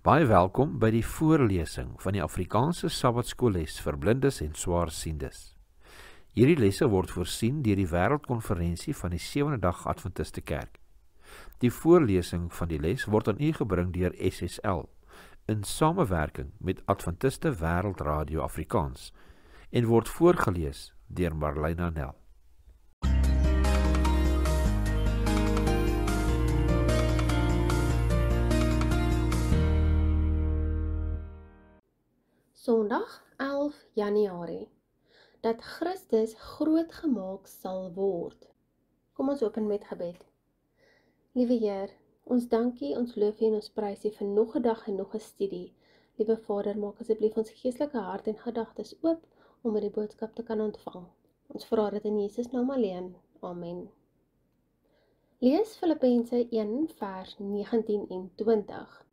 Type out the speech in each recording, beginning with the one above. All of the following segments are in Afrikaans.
Baie welkom by die voorlesing van die Afrikaanse Sabbatskoolles vir blindes en swaarsiendes. Hierdie lesse word voorsien deur die Wêreldkonferensie van die Sewende Dag Adventiste Kerk. Die voorlesing van die les word aan u gebring deur SSL in samewerking met Adventiste Wêreldradio Afrikaans en word voorgelees deur Marlena Nel. Sondag 11 Januarie, dat Christus groot gemaak sal word. Kom ons open met gebed. Liewe Heer, ons dankie, ons loof en ons prys U vir nog 'n dag en nog 'n studie. Liewe Vader, maak asseblief ons geestelike hart en gedagtes oop om die boodskap te kan ontvang. Ons vra dit in Jesus naam alleen. Amen. Lees Filippense 1 vers 19 en 20.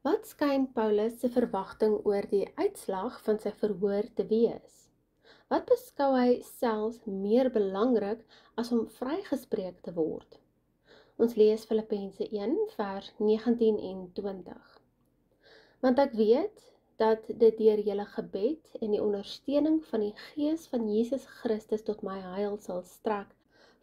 Wat skyn Paulus se verwagting oor die uitslag van sy verhoor te wees? Wat beskou hy selfs meer belangrik as om vrygespreek te word? Ons lees Filippense 1 vers 19 en 20. Want ek weet dat dit deur julle gebed en die ondersteuning van die Gees van Jesus Christus tot my heil sal strek,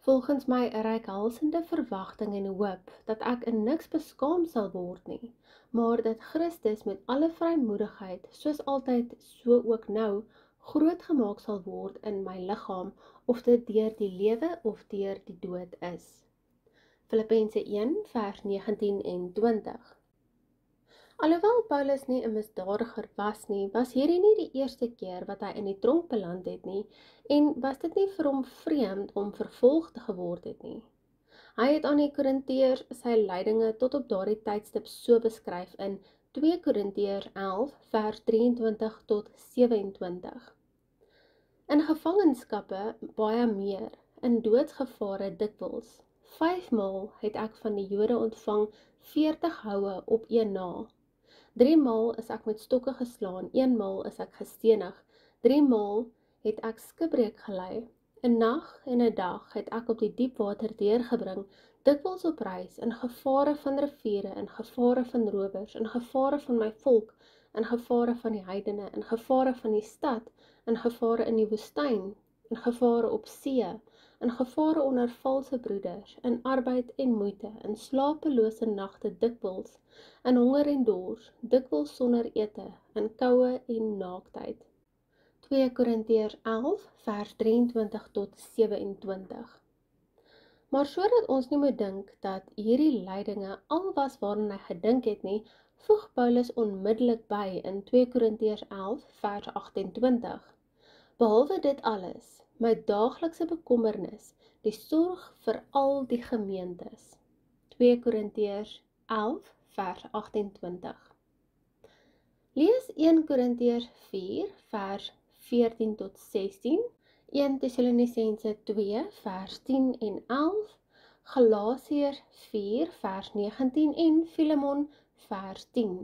volgens my 'n reikhalsende verwagting en hoop, dat ek in niks beskaam sal word nie, maar dat Christus met alle vrymoedigheid, soos altyd, so ook nou, groot gemaak sal word in my liggaam, of dit deur die lewe of deur die dood is. Filippense 1 vers 19 en 20. Alhoewel Paulus nie 'n misdadiger was nie, was hierdie nie die eerste keer wat hy in die tronk beland het nie, en was dit nie vir hom vreemd om vervolg geword het nie. Hy het aan die Korintiërs sy lydinge tot op daardie tydstip so beskryf in 2 Korintiërs 11 vers 23 tot 27. In gevangenskappe baie meer, in doodsgevare dikwels. 5 maal het ek van die Jode ontvang 40 houe op een na. 3 maal is ek met stokke geslaan, 1 maal is ek gestenig, 3 maal het ek skipbreek gelei. 'n nag en 'n dag het ek op die diep water deurgebring, dikwels op reis, in gevare van riviere, in gevare van rowers, in gevare van my volk, in gevare van die heidene, in gevare van die stad, in gevare in die woestyn, in gevare op see, in gevare onder valse broeders, in arbeid en moeite, in slapelose nagte dikwels, in honger en dors, dikwels sonder ete, in koue en naaktheid. 2 Korintiërs 11 vers 23 tot 27. Maar sodat ons nie moet dink dat hierdie lydinge al was waaraan hy gedink het nie, voeg Paulus onmiddellik by in 2 Korintiërs 11 vers 28. Behalwe dit alles, my daaglikse bekommernis, die sorg vir al die gemeentes. 2 Korintiërs 11 vers 28. Lees 1 Korintiërs 4 vers 14 tot 16, 1 Tessalonisense 2 vers 10 en 11, Galasiërs 4 vers 19 en Filemon vers 10.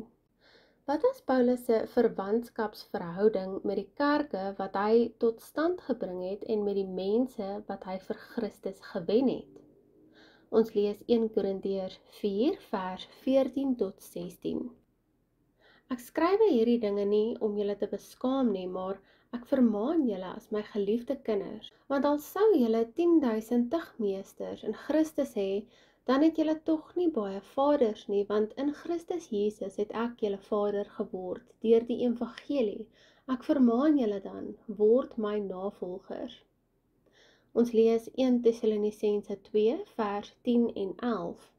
Wat was Paulus se verwantskapsverhouding met die kerke wat hy tot stand gebring het en met die mense wat hy vir Christus gewen het? Ons lees 1 Korintiërs 4 vers 14 tot 16. Ek skryf hierdie dinge nie om julle te beskaam nie, maar ek vermaan julle as my geliefde kinders, want al sou julle 10.000 tigmeesters in Christus hê, dan het julle tog nie baie vaders nie, want in Christus Jesus het ek julle vader geword deur die evangelie. Ek vermaan julle dan, word my navolgers. Ons lees 1 Tessalonisense 2 vers 10 en 11.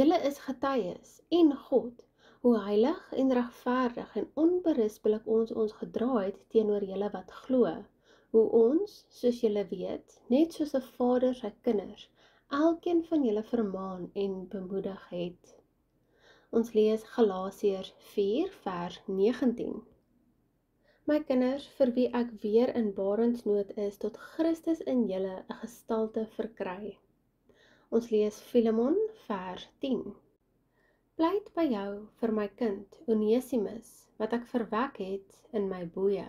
Julle is getuies en God, hoe heilig en regverdig en onberispelik ons gedra het teenoor julle wat glo, hoe ons, soos julle weet, net soos 'n vader sy kinders, elkeen van julle vermaan en bemoedig het. Ons lees Galasiërs 4 vers 19. My kinders, vir wie ek weer in barensnood is, tot Christus in julle 'n gestalte verkry. Ons lees Filemon vers 10. Pleit by jou vir my kind, Onesimus, wat ek verwek het in my boeye.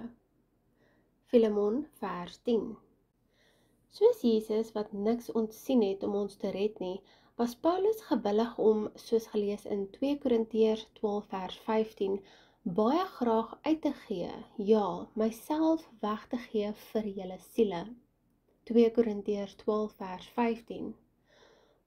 Filemon vers 10. Soos Jesus wat niks ontsien het om ons te red nie, was Paulus gewillig om, soos gelees in 2 Korintiërs 12 vers 15, baie graag uit te gee, ja, myself weg te gee vir julle siele. 2 Korintiërs 12 vers 15.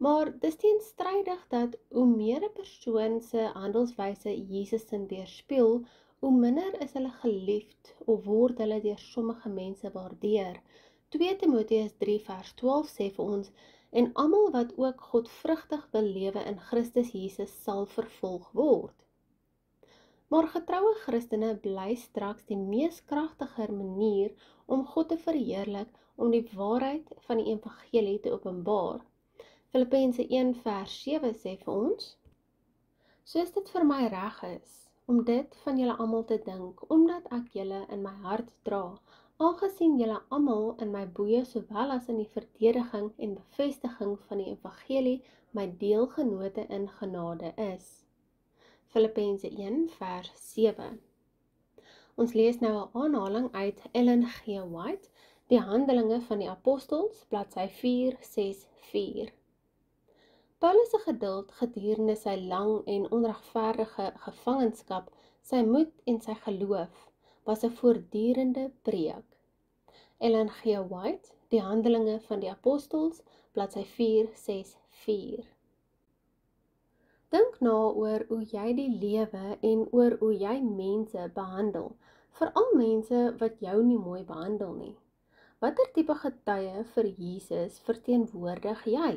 Maar dis teenstrydig dat hoe meer 'n persoon se handelswyse Jesus sin weerspieël, hoe minder is hulle geliefd of word hulle deur sommige mense waardeer. 2 Timoteus 3 vers 12 sê vir ons, en almal wat ook godvrugtig wil lewe in Christus Jesus sal vervolg word. Maar getroue Christene bly straks die mees kragtiger manier om God te verheerlik, om die waarheid van die evangelie te openbaar. Filippense 1 vers 7 sê vir ons, soos dit vir my reg is, om dit van julle almal te dink, omdat ek julle in my hart dra, aangesien julle almal in my boeye sowel as in die verdediging en bevestiging van die evangelie my deelgenote in genade is. Filippense 1 vers 7. Ons lees nou 'n aanhaling uit Ellen G. White, Die Handelinge van die Apostels, bladsy 464. Paulus se geduld gedurende sy lang en onregverdige gevangenskap, sy moed en sy geloof, was 'n voortdurende preek. Ellen G. White, Die Handelinge van die Apostels, bladsy 464. Dink na oor hoe jy die lewe en oor hoe jy mense behandel, veral mense wat jou nie mooi behandel nie. Watter tipe getuie vir Jesus verteenwoordig jy?